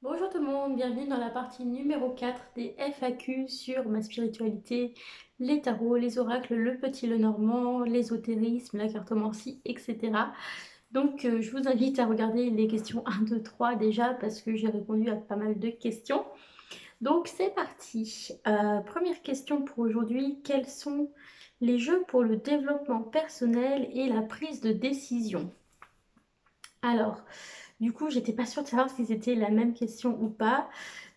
Bonjour tout le monde, bienvenue dans la partie numéro 4 des FAQ sur ma spiritualité, les tarots, les oracles, le petit Lenormand, l'ésotérisme, la cartomancie, etc. Donc je vous invite à regarder les questions 1, 2, 3 déjà parce que j'ai répondu à pas mal de questions. Donc c'est parti. Première question pour aujourd'hui, quels sont les jeux pour le développement personnel et la prise de décision? Alors, du coup, j'étais pas sûre de savoir si c'était la même question ou pas.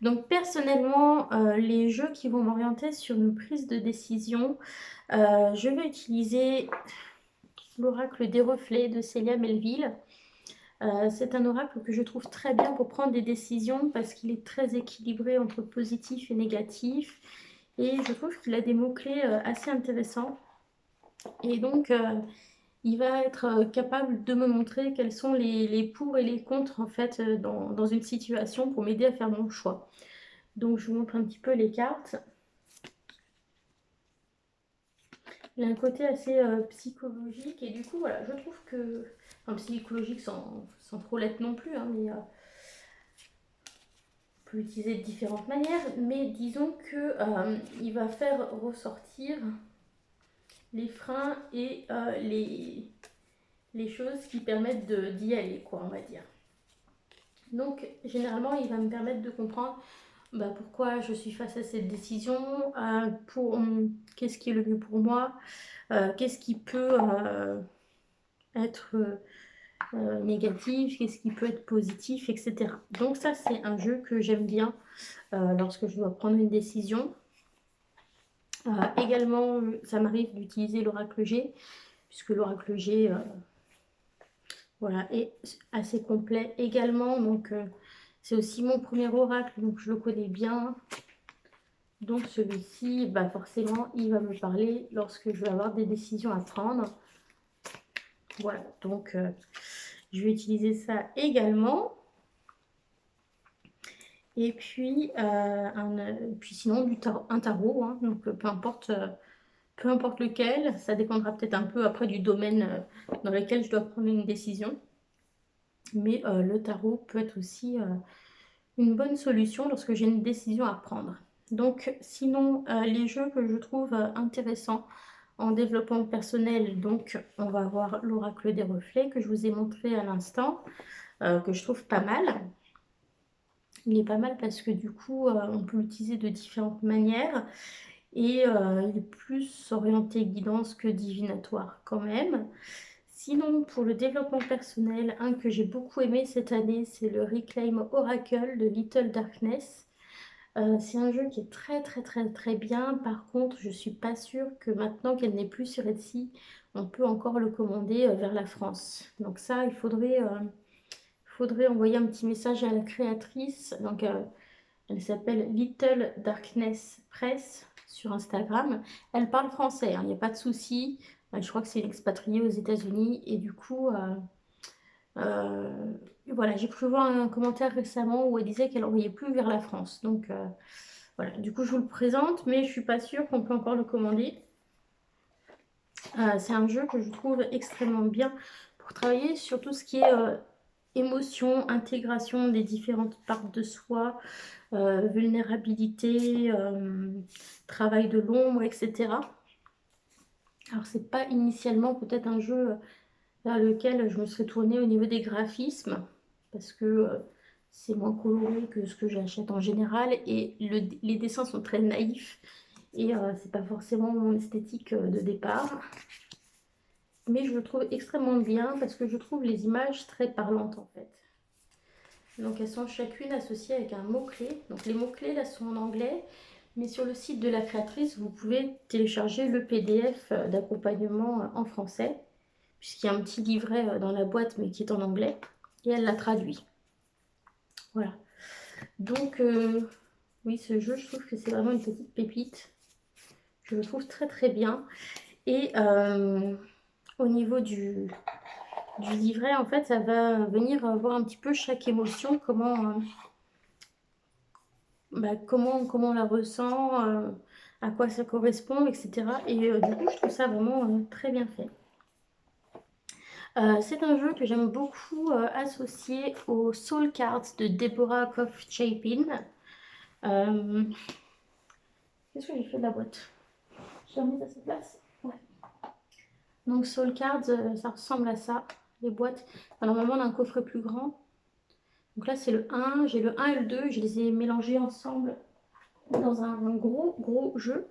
Donc personnellement, les jeux qui vont m'orienter sur une prise de décision, je vais utiliser l'oracle des reflets de Célia Melville. C'est un oracle que je trouve très bien pour prendre des décisions parce qu'il est très équilibré entre positif et négatif. Et je trouve qu'il a des mots-clés assez intéressants. Et donc, il va être capable de me montrer quels sont les pour et les contre en fait dans une situation pour m'aider à faire mon choix. Donc je vous montre un petit peu les cartes. Il y a un côté assez psychologique et du coup voilà, je trouve que, enfin psychologique sans trop l'être non plus, hein, mais on peut l'utiliser de différentes manières, mais disons que il va faire ressortir les freins et les choses qui permettent d'y aller, quoi, on va dire. Donc, généralement, il va me permettre de comprendre pourquoi je suis face à cette décision, qu'est-ce qui est le mieux pour moi, qu'est-ce qui peut être négatif, qu'est-ce qui peut être positif, etc. Donc ça, c'est un jeu que j'aime bien lorsque je dois prendre une décision. Également, ça m'arrive d'utiliser l'oracle G, puisque l'oracle G voilà, est assez complet également. Donc, c'est aussi mon premier oracle, donc je le connais bien. Donc celui-ci, forcément, il va me parler lorsque je vais avoir des décisions à prendre. Voilà, donc je vais utiliser ça également. Et puis, puis sinon, un tarot, hein, donc peu importe lequel, ça dépendra peut-être un peu après du domaine dans lequel je dois prendre une décision. Mais le tarot peut être aussi une bonne solution lorsque j'ai une décision à prendre. Donc sinon, les jeux que je trouve intéressants en développement personnel, donc on va avoir l'oracle des reflets que je vous ai montré à l'instant, que je trouve pas mal. Il est pas mal parce que du coup, on peut l'utiliser de différentes manières et il est plus orienté guidance que divinatoire quand même. Sinon, pour le développement personnel, un que j'ai beaucoup aimé cette année, c'est le Reclaim Oracle de Little Darkness. C'est un jeu qui est très très très très bien. Par contre, je suis pas sûre que maintenant qu'elle n'est plus sur Etsy, on peut encore le commander vers la France. Donc ça, faudrait envoyer un petit message à la créatrice. Donc elle s'appelle Little Darkness Press sur Instagram. Elle parle français, hein, il n'y a pas de souci. Je crois que c'est une expatriée aux États-Unis et du coup, euh, voilà, j'ai cru voir un commentaire récemment où elle disait qu'elle n'envoyait plus vers la France. Donc voilà, du coup je vous le présente, mais je suis pas sûre qu'on peut encore le commander. C'est un jeu que je trouve extrêmement bien pour travailler sur tout ce qui est émotion, intégration des différentes parts de soi, vulnérabilité, travail de l'ombre, etc. Alors c'est pas initialement peut-être un jeu vers lequel je me serais tournée au niveau des graphismes, parce que c'est moins coloré que ce que j'achète en général, et les dessins sont très naïfs, et c'est pas forcément mon esthétique de départ. Mais je le trouve extrêmement bien, parce que je trouve les images très parlantes en fait. Donc elles sont chacune associées avec un mot-clé. Donc les mots-clés là sont en anglais, mais sur le site de la créatrice, vous pouvez télécharger le PDF d'accompagnement en français, puisqu'il y a un petit livret dans la boîte, mais qui est en anglais, et elle l'a traduit. Voilà. Donc oui, ce jeu, je trouve que c'est vraiment une petite pépite. Je le trouve très très bien. Et au niveau du livret, en fait, ça va venir voir un petit peu chaque émotion, comment on la ressent, à quoi ça correspond, etc. Et du coup, je trouve ça vraiment très bien fait. C'est un jeu que j'aime beaucoup associé aux Soul Cards de Deborah Kopf Chapin. Qu'est-ce que j'ai fait de la boîte? Je l'ai remise à sa place? Ouais. Donc Soul Cards, ça ressemble à ça, les boîtes. Enfin, normalement, on a un coffret plus grand. Donc là, c'est le 1. J'ai le 1 et le 2. Je les ai mélangés ensemble dans un gros jeu.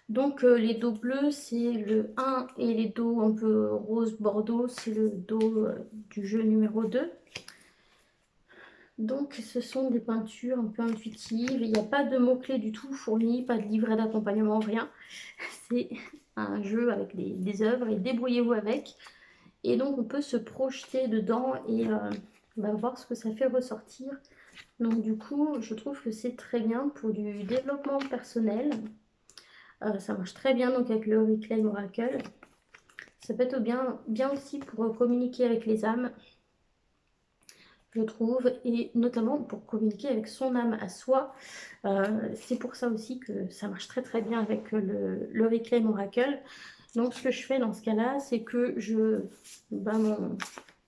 Donc les dos bleus, c'est le 1 et les dos un peu rose bordeaux, c'est le dos du jeu numéro 2. Donc ce sont des peintures un peu intuitives. Il n'y a pas de mots-clés du tout fournis, pas de livret d'accompagnement, rien. C'est un jeu avec des œuvres et débrouillez-vous avec. Et donc on peut se projeter dedans et voir ce que ça fait ressortir. Donc du coup, je trouve que c'est très bien pour du développement personnel. Ça marche très bien donc avec le Reclaim Oracle. Ça peut être bien aussi pour communiquer avec les âmes, je trouve, et notamment pour communiquer avec son âme à soi. C'est pour ça aussi que ça marche très bien avec le Reclaim Oracle. Donc ce que je fais dans ce cas-là, c'est que mon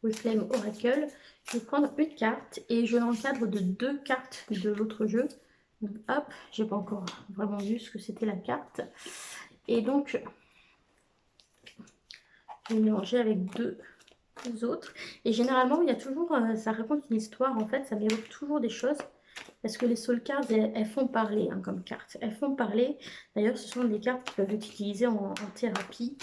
Reclaim Oracle, je vais prendre une carte et je l'encadre de 2 cartes de l'autre jeu. Donc hop, j'ai pas encore vraiment vu ce que c'était la carte. Et donc, je vais mélanger avec 2 autres. Et généralement, il y a toujours, ça raconte une histoire, en fait, ça m'évoque toujours des choses. Parce que les soul cards, elles font parler hein, comme cartes. Elles font parler. D'ailleurs, ce sont des cartes qui peuvent être utilisées en thérapie.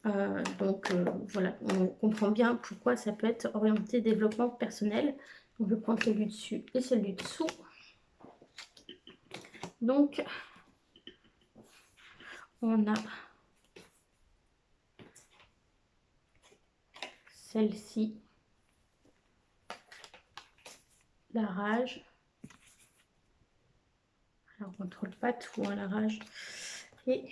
Voilà, on comprend bien pourquoi ça peut être orienté développement personnel. Donc, je prends celle du dessus et celle du dessous. Donc, on a celle-ci, la rage. Alors, on ne contrôle pas tout, hein, la rage. Et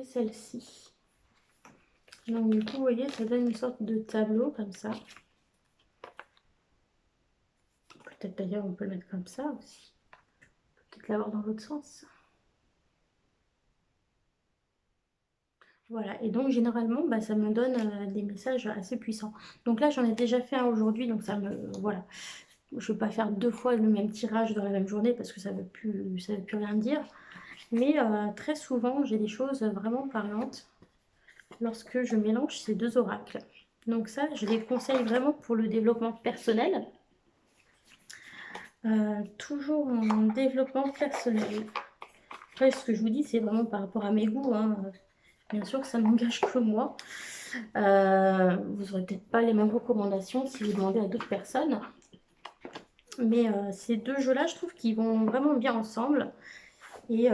celle-ci. Donc du coup, vous voyez, ça donne une sorte de tableau comme ça. Peut-être d'ailleurs, on peut le mettre comme ça aussi. Peut-être l'avoir dans l'autre sens. Voilà, et donc généralement, ça me donne des messages assez puissants. Donc là, j'en ai déjà fait un aujourd'hui, donc ça me... Voilà. Je ne veux pas faire 2 fois le même tirage dans la même journée parce que ça ne veut plus rien dire. Mais très souvent, j'ai des choses vraiment parlantes lorsque je mélange ces 2 oracles. Donc ça, je les conseille vraiment pour le développement personnel. Toujours en développement personnel. Après, ce que je vous dis, c'est vraiment par rapport à mes goûts. Hein. Bien sûr que ça n'engage que moi. Vous n'aurez peut-être pas les mêmes recommandations si vous demandez à d'autres personnes. Mais ces 2 jeux-là, je trouve qu'ils vont vraiment bien ensemble. Et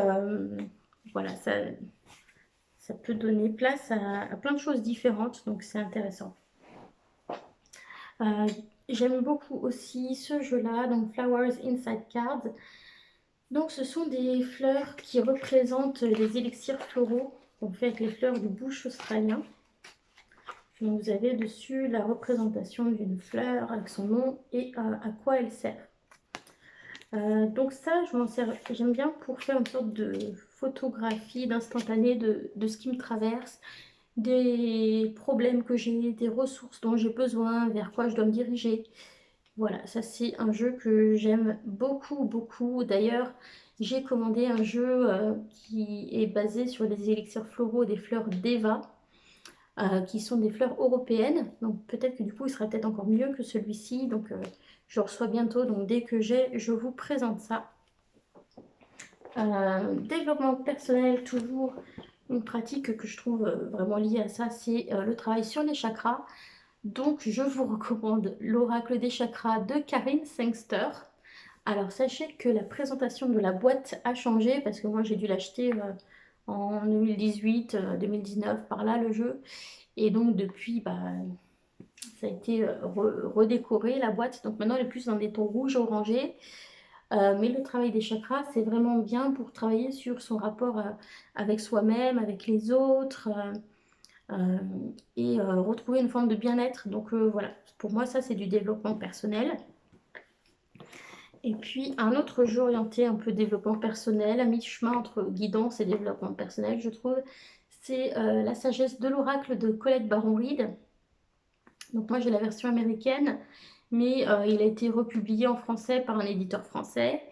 voilà, ça peut donner place à plein de choses différentes. Donc, c'est intéressant. J'aime beaucoup aussi ce jeu-là, donc Flowers Inside Cards. Donc ce sont des fleurs qui représentent les élixirs floraux qu'on fait avec les fleurs du bush australien. Donc vous avez dessus la représentation d'une fleur avec son nom et à quoi elle sert. Donc ça, je m'en sers, j'aime bien pour faire une sorte de photographie, d'instantané de ce qui me traverse, des problèmes que j'ai, des ressources dont j'ai besoin, vers quoi je dois me diriger. Voilà, ça c'est un jeu que j'aime beaucoup. D'ailleurs, j'ai commandé un jeu qui est basé sur les élixirs floraux des fleurs d'Eva, qui sont des fleurs européennes. Donc peut-être que du coup, il sera peut-être encore mieux que celui-ci. Donc je le reçois bientôt. Donc dès que j'ai, je vous présente ça. Développement personnel, toujours une pratique que je trouve vraiment liée à ça, c'est le travail sur les chakras. Donc, je vous recommande l'Oracle des chakras de Karine Sengster. Alors, sachez que la présentation de la boîte a changé parce que moi, j'ai dû l'acheter en 2018, 2019, par là, le jeu. Et donc, depuis, ça a été redécoré, la boîte. Donc, maintenant, elle est plus dans des tons rouges orangés. Mais le travail des chakras, c'est vraiment bien pour travailler sur son rapport avec soi-même, avec les autres. Et retrouver une forme de bien-être. Donc voilà, pour moi, ça, c'est du développement personnel. Et puis un autre jeu orienté un peu développement personnel, à mi-chemin entre guidance et développement personnel, je trouve, c'est La sagesse de l'oracle de Colette Baron-Reid. Donc moi j'ai la version américaine, mais il a été republié en français par un éditeur français.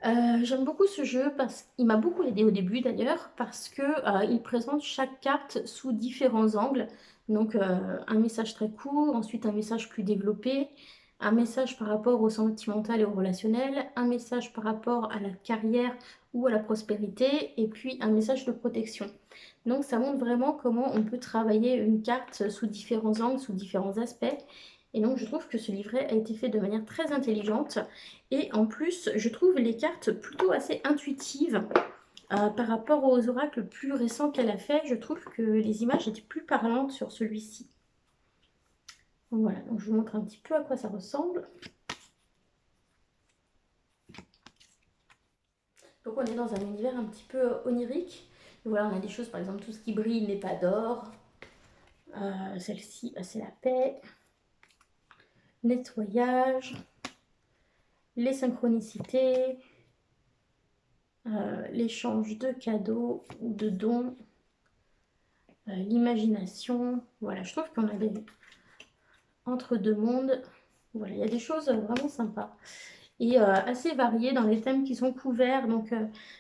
J'aime beaucoup ce jeu parce qu'il m'a beaucoup aidé au début d'ailleurs, parce que il présente chaque carte sous différents angles. Donc un message très court, ensuite un message plus développé, un message par rapport au sentimental et au relationnel, un message par rapport à la carrière ou à la prospérité, et puis un message de protection. Donc ça montre vraiment comment on peut travailler une carte sous différents angles, sous différents aspects. Et donc je trouve que ce livret a été fait de manière très intelligente. Et en plus, je trouve les cartes plutôt assez intuitives par rapport aux oracles plus récents qu'elle a fait. Je trouve que les images étaient plus parlantes sur celui-ci. Voilà, donc je vous montre un petit peu à quoi ça ressemble. Donc on est dans un univers un petit peu onirique. Voilà, on a des choses, par exemple, tout ce qui brille n'est pas d'or. Celle-ci, c'est la paix. Nettoyage. Les synchronicités. L'échange de cadeaux ou de dons. L'imagination. Voilà, je trouve qu'on a des entre deux mondes. Voilà, il y a des choses vraiment sympas et assez variées dans les thèmes qui sont couverts. Donc,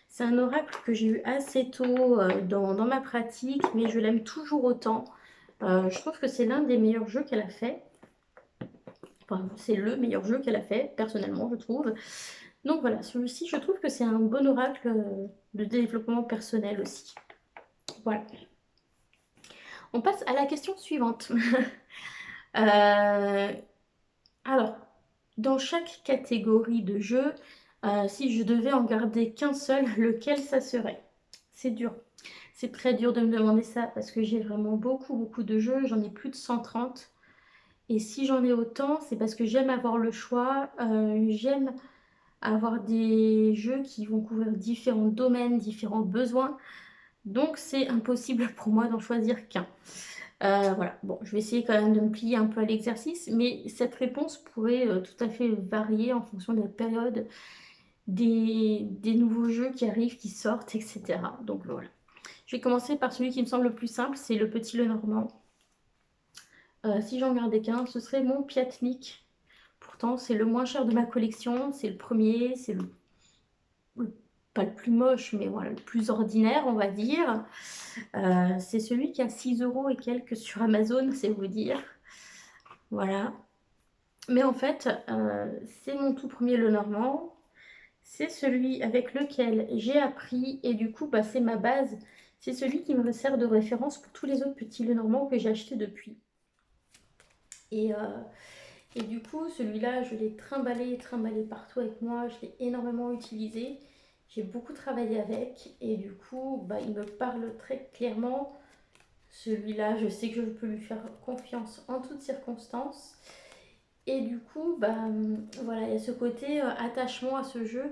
c'est un oracle que j'ai eu assez tôt dans ma pratique, mais je l'aime toujours autant. Je trouve que c'est l'un des meilleurs jeux qu'elle a fait. Enfin, c'est le meilleur jeu qu'elle a fait, personnellement, je trouve. Donc voilà, celui-ci, je trouve que c'est un bon oracle de développement personnel aussi. Voilà. On passe à la question suivante. Alors, dans chaque catégorie de jeu, si je devais en garder qu'un seul, lequel ça serait? C'est dur. C'est très dur de me demander ça parce que j'ai vraiment beaucoup de jeux. J'en ai plus de 130. Et si j'en ai autant, c'est parce que j'aime avoir le choix. J'aime avoir des jeux qui vont couvrir différents domaines, différents besoins. Donc c'est impossible pour moi d'en choisir qu'un. Voilà, bon, je vais essayer quand même de me plier un peu à l'exercice, mais cette réponse pourrait tout à fait varier en fonction de la période, des nouveaux jeux qui arrivent, qui sortent, etc. Donc voilà. Je vais commencer par celui qui me semble le plus simple, c'est le Petit Lenormand. Si j'en gardais qu'un, ce serait mon Piatnik. Pourtant, c'est le moins cher de ma collection, c'est le premier, c'est pas le plus moche, mais voilà, le plus ordinaire, on va dire. C'est celui qui a 6 € et quelques sur Amazon, c'est vous dire. Voilà. Mais en fait, c'est mon tout premier Lenormand. C'est celui avec lequel j'ai appris et du coup, bah, c'est ma base. C'est celui qui me sert de référence pour tous les autres petits Lenormand que j'ai achetés depuis. Et, et du coup, celui-là, je l'ai trimballé partout avec moi. Je l'ai énormément utilisé. J'ai beaucoup travaillé avec et du coup, bah, il me parle très clairement. Celui-là, je sais que je peux lui faire confiance en toutes circonstances. Et du coup, bah, voilà, il y a ce côté attachement à ce jeu,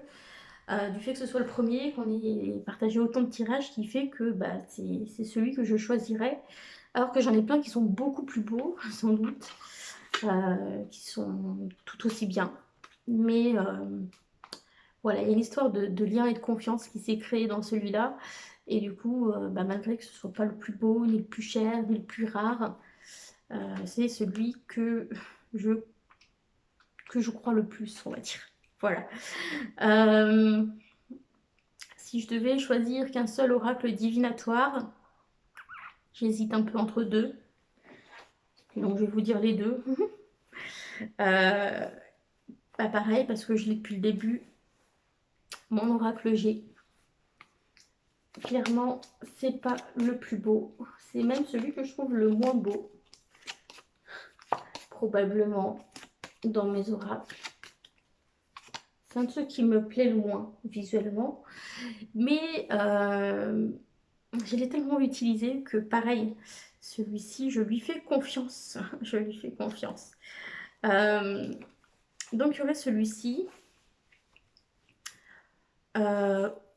du fait que ce soit le premier, qu'on ait partagé autant de tirages, qui fait que bah, c'est celui que je choisirais. Alors que j'en ai plein qui sont beaucoup plus beaux, sans doute, qui sont tout aussi bien. Mais voilà, il y a une histoire de lien et de confiance qui s'est créée dans celui-là. Et du coup, bah, malgré que ce ne soit pas le plus beau, ni le plus cher, ni le plus rare, c'est celui je, que je crois le plus, on va dire. Voilà. Si je devais choisir qu'un seul oracle divinatoire, j'hésite un peu entre deux. Donc je vais vous dire les deux. Pas pareil, parce que je l'ai depuis le début. Mon oracle G. Clairement, c'est pas le plus beau. C'est même celui que je trouve le moins beau. Probablement dans mes oracles. C'est un de ceux qui me plaît le moins visuellement. Mais je l'ai tellement utilisé que pareil, celui-ci, je lui fais confiance. Je lui fais confiance. Donc il y aurait celui-ci.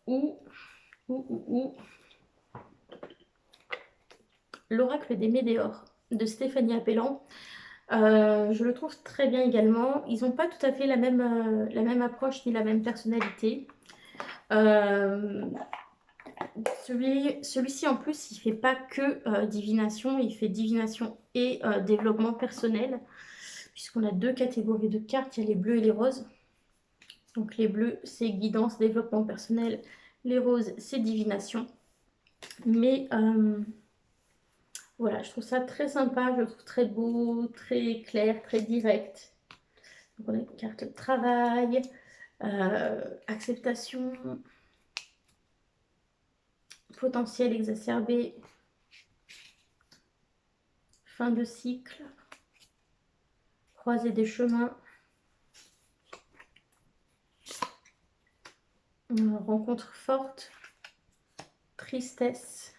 Ou l'oracle des Médéors de Stéphanie Appellant. Je le trouve très bien également. Ils n'ont pas tout à fait la même approche ni la même personnalité. Euh, Celui-ci en plus, il fait pas que divination, il fait divination et développement personnel, puisqu'on a deux catégories de cartes, il y a les bleus et les roses. Donc les bleus, c'est guidance, développement personnel, les roses, c'est divination. Mais voilà, je trouve ça très sympa, je le trouve très beau, très clair, très direct. Donc on a une carte de travail, acceptation, potentiel exacerbé, fin de cycle, croisée des chemins, rencontre forte, tristesse,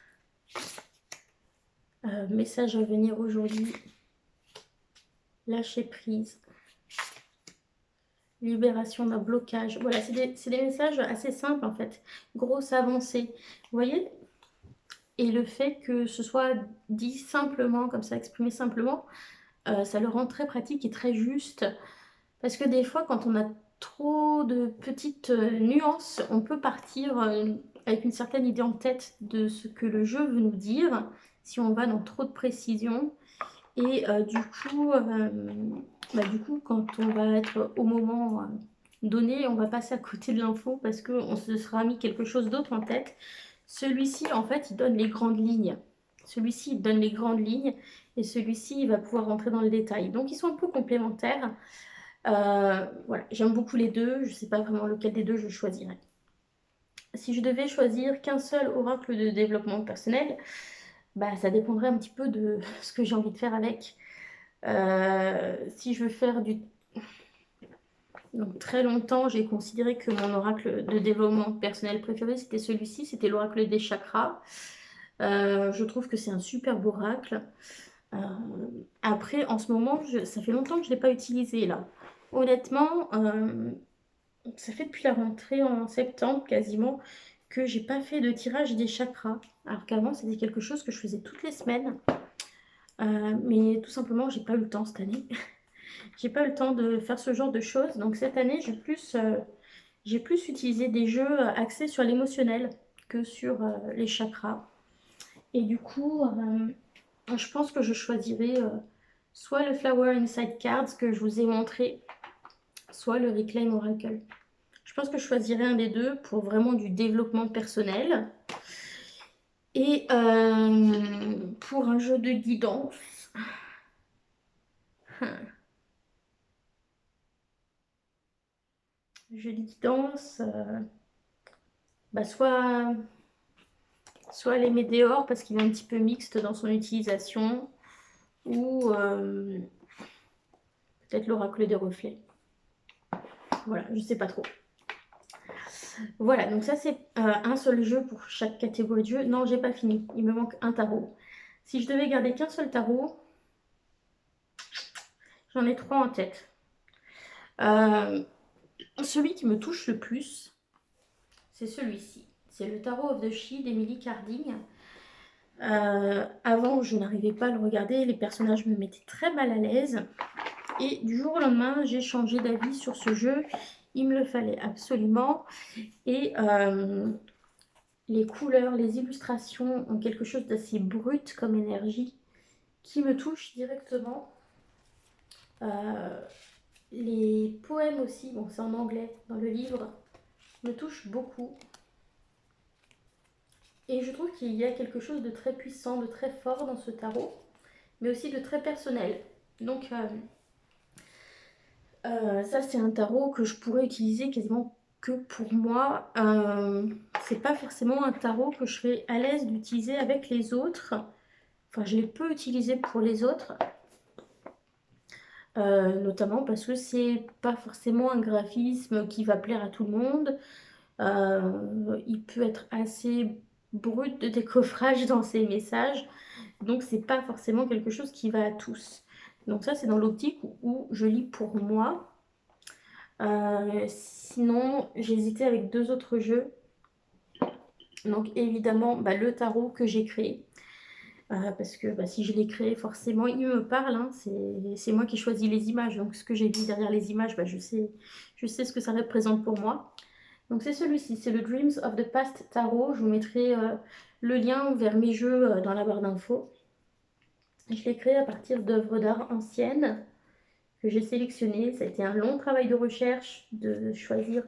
message à venir aujourd'hui, lâcher prise, libération d'un blocage. Voilà, c'est des messages assez simples en fait. Grosse avancée. Vous voyez? Et le fait que ce soit dit simplement, comme ça, exprimé simplement, ça le rend très pratique et très juste. Parce que des fois, quand on a trop de petites nuances, on peut partir avec une certaine idée en tête de ce que le jeu veut nous dire, si on va dans trop de précision. Et du coup, quand on va être au moment donné, on va passer à côté de l'info parce qu'on se sera mis quelque chose d'autre en tête. Celui-ci, en fait, il donne les grandes lignes. Celui-ci, il donne les grandes lignes et celui-ci, il va pouvoir rentrer dans le détail. Donc, ils sont un peu complémentaires. Voilà, j'aime beaucoup les deux. Je ne sais pas vraiment lequel des deux je choisirais. Si je devais choisir qu'un seul oracle de développement personnel, bah, ça dépendrait un petit peu de ce que j'ai envie de faire avec. Si je veux faire du... Donc très longtemps, j'ai considéré que mon oracle de développement personnel préféré, c'était celui-ci, c'était l'oracle des chakras. Je trouve que c'est un superbe oracle. Euh, Après, en ce moment, ça fait longtemps que je ne l'ai pas utilisé là. Honnêtement, ça fait depuis la rentrée en septembre quasiment que j'ai pas fait de tirage des chakras. Alors qu'avant, c'était quelque chose que je faisais toutes les semaines. Mais tout simplement, j'ai pas eu le temps cette année. J'ai pas eu le temps de faire ce genre de choses. Donc cette année, j'ai plus utilisé des jeux axés sur l'émotionnel que sur les chakras. Et du coup, je pense que je choisirais soit le Flower Inside Cards que je vous ai montré, soit le Reclaim Oracle. Je pense que je choisirais un des deux pour vraiment du développement personnel. Et pour un jeu de guidance, jeu de guidance, bah soit les météores parce qu'il est un petit peu mixte dans son utilisation, ou peut-être l'oracle des reflets. Voilà, je sais pas trop. Voilà, donc ça c'est un seul jeu pour chaque catégorie de jeu. Non, j'ai pas fini, il me manque un tarot. Si je devais garder qu'un seul tarot, j'en ai trois en tête. Celui qui me touche le plus, c'est celui-ci. C'est le Tarot of the She d'Emily Carding. Avant, je n'arrivais pas à le regarder, les personnages me mettaient très mal à l'aise. Et du jour au lendemain, j'ai changé d'avis sur ce jeu. Il me le fallait absolument. Et les couleurs, les illustrations ont quelque chose d'assez brut comme énergie qui me touche directement. Les poèmes aussi, bon c'est en anglais dans le livre, me touchent beaucoup. Et je trouve qu'il y a quelque chose de très puissant, de très fort dans ce tarot, mais aussi de très personnel. Donc ça c'est un tarot que je pourrais utiliser quasiment que pour moi. C'est pas forcément un tarot que je serais à l'aise d'utiliser avec les autres. Enfin, je les peux utiliser pour les autres, notamment parce que c'est pas forcément un graphisme qui va plaire à tout le monde. Il peut être assez brut de décoffrage dans ses messages, donc c'est pas forcément quelque chose qui va à tous. Donc ça, c'est dans l'optique où je lis pour moi. Sinon, j'ai hésité avec deux autres jeux. Donc évidemment, bah, le tarot que j'ai créé. parce que bah, si je l'ai créé, forcément, il me parle, hein, c'est moi qui choisis les images, donc ce que j'ai vu derrière les images, bah, je sais ce que ça représente pour moi. Donc c'est celui-ci, c'est le Dreams of the Past Tarot. Je vous mettrai le lien vers mes jeux dans la barre d'infos. Je l'ai créé à partir d'œuvres d'art anciennes que j'ai sélectionnées. Ça a été un long travail de recherche, de choisir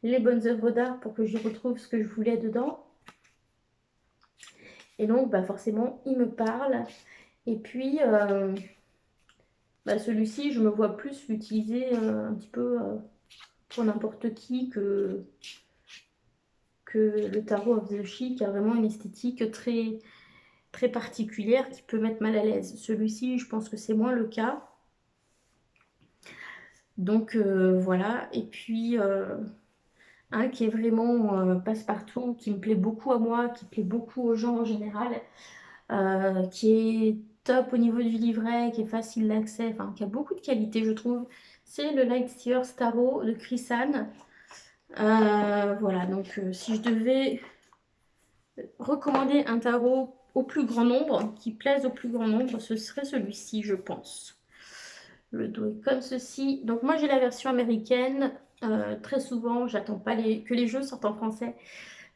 les bonnes œuvres d'art pour que je retrouve ce que je voulais dedans. Et donc, bah, forcément, il me parle. Et puis, bah, celui-ci, je me vois plus l'utiliser un petit peu pour n'importe qui que le Tarot of the She, qui a vraiment une esthétique très, très particulière qui peut mettre mal à l'aise. Celui-ci, je pense que c'est moins le cas. Donc voilà. Et puis, un qui est vraiment passe-partout, qui me plaît beaucoup à moi, qui plaît beaucoup aux gens en général, qui est top au niveau du livret, qui est facile d'accès, enfin qui a beaucoup de qualité je trouve. C'est le Lightseers Tarot de Krisan. Voilà, donc si je devais recommander un tarot au plus grand nombre, qui plaise au plus grand nombre, ce serait celui-ci, je pense. Le dos est comme ceci. Donc moi j'ai la version américaine. Très souvent, j'attends pas que les jeux sortent en français.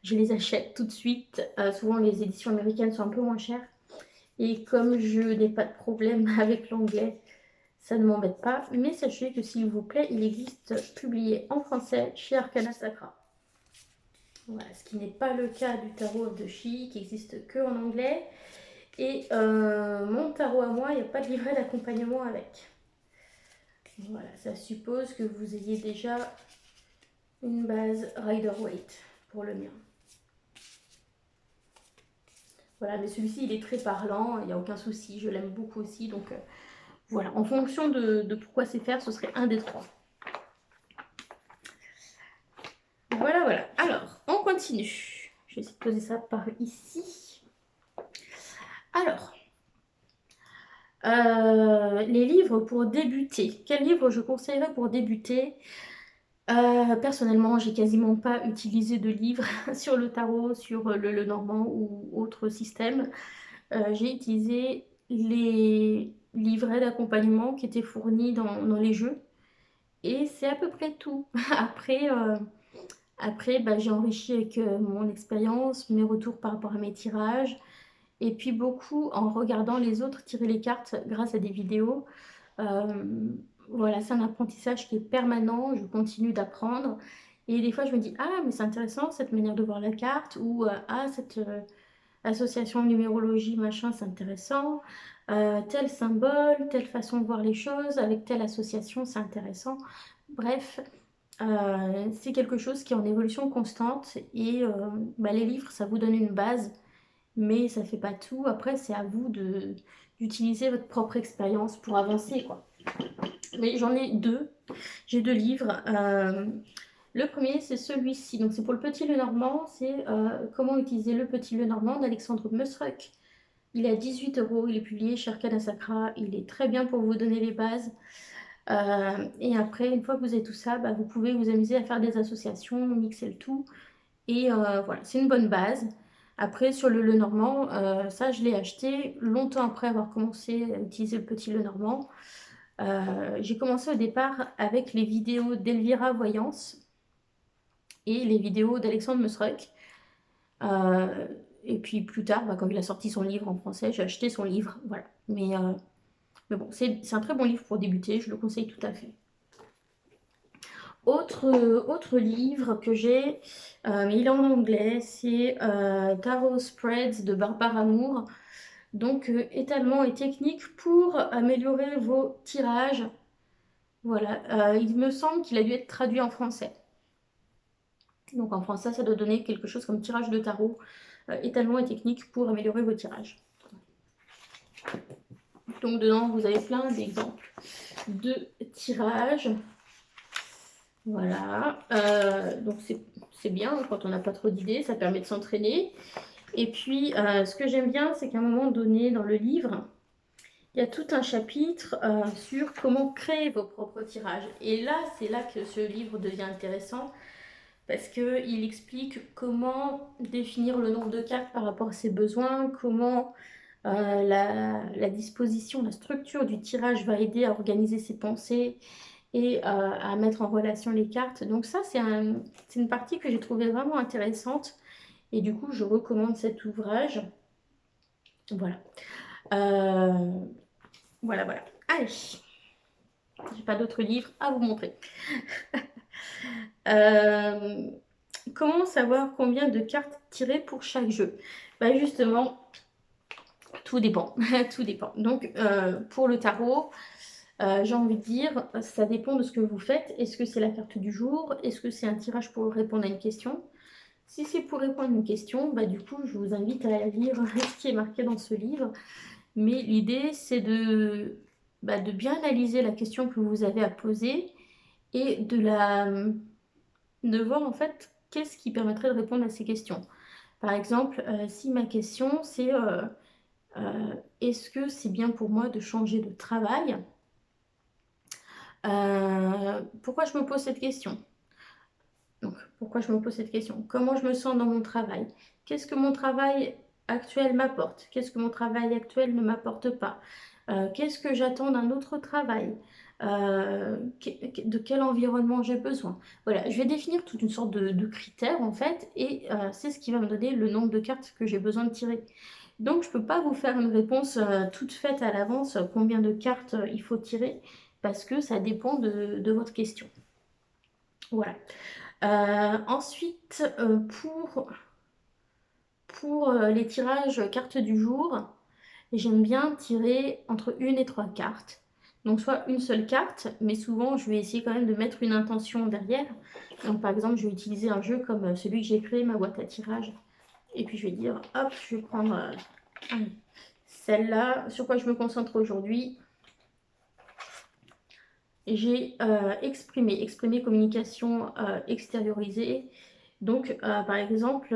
Je les achète tout de suite. Souvent les éditions américaines sont un peu moins chères. Et comme je n'ai pas de problème avec l'anglais, ça ne m'embête pas. Mais sachez que s'il vous plaît, il existe publié en français chez Arcana Sacra. Voilà, ce qui n'est pas le cas du tarot of the She, qui existe que en anglais. Et mon tarot à moi, il n'y a pas de livret d'accompagnement avec. Voilà, ça suppose que vous ayez déjà une base Rider-Waite pour le mien. Voilà, mais celui-ci, il est très parlant, il n'y a aucun souci, je l'aime beaucoup aussi. Donc voilà, en fonction de pourquoi c'est faire, ce serait un des trois. Voilà, voilà. Alors, on continue. Je vais essayer de poser ça par ici. Alors, les livres pour débuter. Quel livre je conseillerais pour débuter? Personnellement, j'ai quasiment pas utilisé de livres sur le tarot, sur le normand ou autre système. J'ai utilisé les livrets d'accompagnement qui étaient fournis dans les jeux. Et c'est à peu près tout. Après, bah, j'ai enrichi avec mon expérience, mes retours par rapport à mes tirages. Et puis beaucoup en regardant les autres tirer les cartes grâce à des vidéos. Euh, voilà, c'est un apprentissage qui est permanent, je continue d'apprendre. Et des fois, je me dis, ah, mais c'est intéressant cette manière de voir la carte, ou ah, cette association numérologie, machin, c'est intéressant. Tel symbole, telle façon de voir les choses, avec telle association, c'est intéressant. Bref, c'est quelque chose qui est en évolution constante. Et bah, les livres, ça vous donne une base, mais ça fait pas tout. Après, c'est à vous d'utiliser votre propre expérience pour avancer, quoi. Mais j'en ai deux. J'ai deux livres. Le premier, c'est celui-ci. Donc, c'est pour le Petit Lenormand. C'est Comment utiliser le Petit Lenormand d'Alexandre Musruck. Il est à 18 €. Il est publié chez Arcana Sacra. Il est très bien pour vous donner les bases. Et après, une fois que vous avez tout ça, bah, vous pouvez vous amuser à faire des associations, mixer le tout. Et voilà, c'est une bonne base. Après, sur le Lenormand, ça, je l'ai acheté longtemps après avoir commencé à utiliser le Petit Lenormand. J'ai commencé au départ avec les vidéos d'Elvira Voyance et les vidéos d'Alexandre Musruck. Et puis plus tard, bah, quand il a sorti son livre en français, j'ai acheté son livre. Voilà. Mais bon, c'est un très bon livre pour débuter, je le conseille tout à fait. Autre livre que j'ai, mais il est en anglais, c'est Tarot Spreads de Barbara Moore. Donc, étalement et technique pour améliorer vos tirages. Voilà, il me semble qu'il a dû être traduit en français. Donc en français, ça doit donner quelque chose comme tirage de tarot, étalement et technique pour améliorer vos tirages. Donc dedans, vous avez plein d'exemples de tirages. Voilà, donc c'est bien quand on n'a pas trop d'idées, ça permet de s'entraîner. Et puis, ce que j'aime bien, c'est qu'à un moment donné dans le livre, il y a tout un chapitre sur comment créer vos propres tirages. Et là, c'est là que ce livre devient intéressant parce qu'il explique comment définir le nombre de cartes par rapport à ses besoins, comment La disposition, la structure du tirage va aider à organiser ses pensées et à mettre en relation les cartes. Donc ça, c'est une partie que j'ai trouvée vraiment intéressante. Et du coup, je recommande cet ouvrage. Voilà. Euh, voilà, voilà. Allez, j'ai pas d'autres livres à vous montrer. Euh, comment savoir combien de cartes tirer pour chaque jeu? Bah justement, tout dépend. Tout dépend. Donc, pour le tarot, j'ai envie de dire, ça dépend de ce que vous faites. Est-ce que c'est la carte du jour? Est-ce que c'est un tirage pour répondre à une question? Si c'est pour répondre à une question, bah du coup, je vous invite à lire ce qui est marqué dans ce livre. Mais l'idée, c'est de bien analyser la question que vous avez à poser et de voir en fait qu'est-ce qui permettrait de répondre à ces questions. Par exemple, si ma question c'est est-ce que c'est bien pour moi de changer de travail? Pourquoi je me pose cette question? Donc, pourquoi je me pose cette question? Comment je me sens dans mon travail? Qu'est-ce que mon travail actuel m'apporte? Qu'est-ce que mon travail actuel ne m'apporte pas? Qu'est-ce que j'attends d'un autre travail? De quel environnement j'ai besoin? Voilà, je vais définir toute une sorte de critères en fait, et c'est ce qui va me donner le nombre de cartes que j'ai besoin de tirer. Donc, je ne peux pas vous faire une réponse toute faite à l'avance, combien de cartes il faut tirer, parce que ça dépend de votre question. Voilà. Ensuite, pour les tirages cartes du jour, j'aime bien tirer entre une et trois cartes. Donc soit une seule carte, mais souvent je vais essayer quand même de mettre une intention derrière. Donc par exemple, je vais utiliser un jeu comme celui que j'ai créé, ma boîte à tirage. Et puis je vais dire, hop, je vais prendre celle-là. Sur quoi je me concentre aujourd'hui? J'ai exprimé communication extériorisée. Donc par exemple,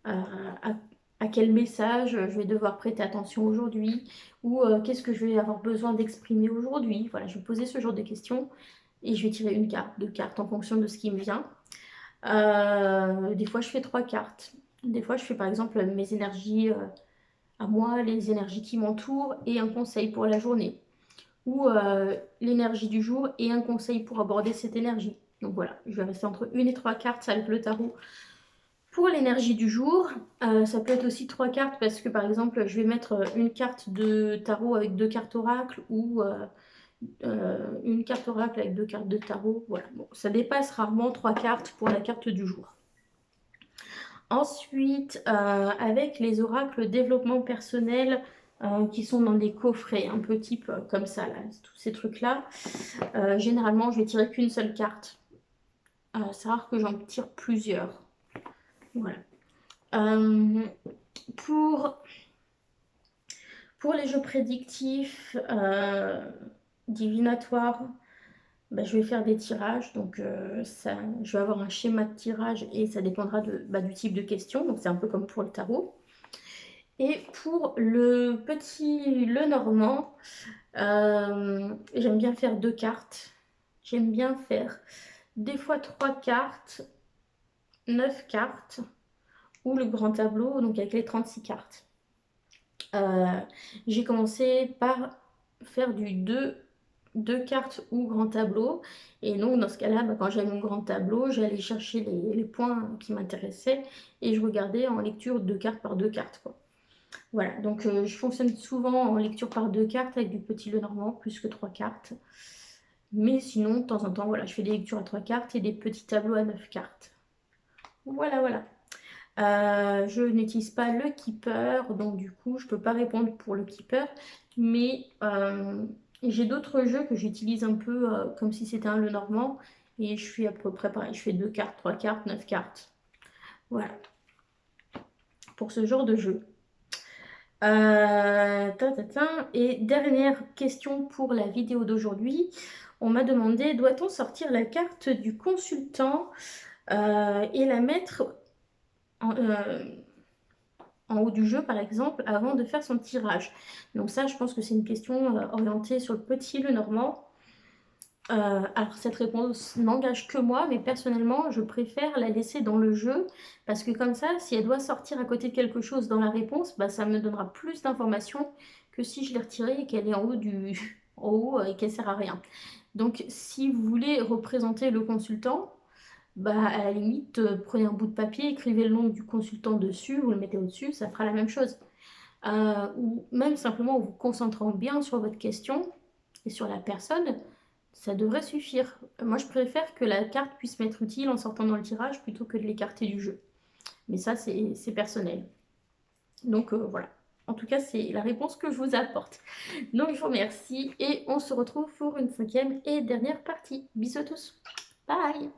à quel message je vais devoir prêter attention aujourd'hui, ou qu'est-ce que je vais avoir besoin d'exprimer aujourd'hui. Voilà, je vais poser ce genre de questions et je vais tirer une carte, deux cartes en fonction de ce qui me vient. Des fois, je fais trois cartes. Des fois, je fais par exemple mes énergies à moi, les énergies qui m'entourent et un conseil pour la journée. Ou l'énergie du jour et un conseil pour aborder cette énergie. Donc voilà, je vais rester entre une et trois cartes avec le tarot. Pour l'énergie du jour, ça peut être aussi trois cartes parce que par exemple, je vais mettre une carte de tarot avec deux cartes oracle ou une carte oracle avec deux cartes de tarot. Voilà, bon, ça dépasse rarement trois cartes pour la carte du jour. Ensuite, avec les oracles développement personnel qui sont dans des coffrets, un peu type comme ça, là, tous ces trucs-là, généralement, je vais tirer qu'une seule carte. C'est rare que j'en tire plusieurs. Voilà. Pour les jeux prédictifs, divinatoires, bah, je vais faire des tirages. Donc, je vais avoir un schéma de tirage et ça dépendra du type de question. Donc, c'est un peu comme pour le tarot. Et pour le Lenormand, j'aime bien faire deux cartes. J'aime bien faire des fois trois cartes, 9 cartes, ou le grand tableau, donc avec les 36 cartes. J'ai commencé par faire du deux cartes ou grand tableau. Et donc, dans ce cas-là, quand j'avais mon grand tableau, j'allais chercher les points qui m'intéressaient et je regardais en lecture deux cartes par deux cartes, quoi. Voilà, donc je fonctionne souvent en lecture par deux cartes avec du petit Lenormand, plus que trois cartes. Mais sinon, de temps en temps, voilà, je fais des lectures à trois cartes et des petits tableaux à 9 cartes. Voilà, voilà. Je n'utilise pas le Keeper, donc du coup, je ne peux pas répondre pour le Keeper. Mais j'ai d'autres jeux que j'utilise un peu comme si c'était un Lenormand. Et je suis à peu près pareil. Je fais 2 cartes, 3 cartes, 9 cartes. Voilà. Pour ce genre de jeu. Et dernière question pour la vidéo d'aujourd'hui. On m'a demandé, doit-on sortir la carte du consultant et la mettre en haut du jeu, par exemple, avant de faire son tirage? Donc ça, je pense que c'est une question orientée sur le petit Lenormand. Alors cette réponse n'engage que moi, mais personnellement, je préfère la laisser dans le jeu parce que comme ça, si elle doit sortir à côté de quelque chose dans la réponse, bah, ça me donnera plus d'informations que si je l'ai retirée et qu'elle est en haut en haut et qu'elle sert à rien. Donc si vous voulez représenter le consultant, bah, à la limite, prenez un bout de papier, écrivez le nom du consultant dessus, vous le mettez au-dessus, ça fera la même chose. Ou même simplement en vous concentrant bien sur votre question et sur la personne, ça devrait suffire. Moi, je préfère que la carte puisse m'être utile en sortant dans le tirage plutôt que de l'écarter du jeu. Mais ça, c'est personnel. Donc voilà. En tout cas, c'est la réponse que je vous apporte. Donc je vous remercie et on se retrouve pour une cinquième et dernière partie. Bisous à tous. Bye!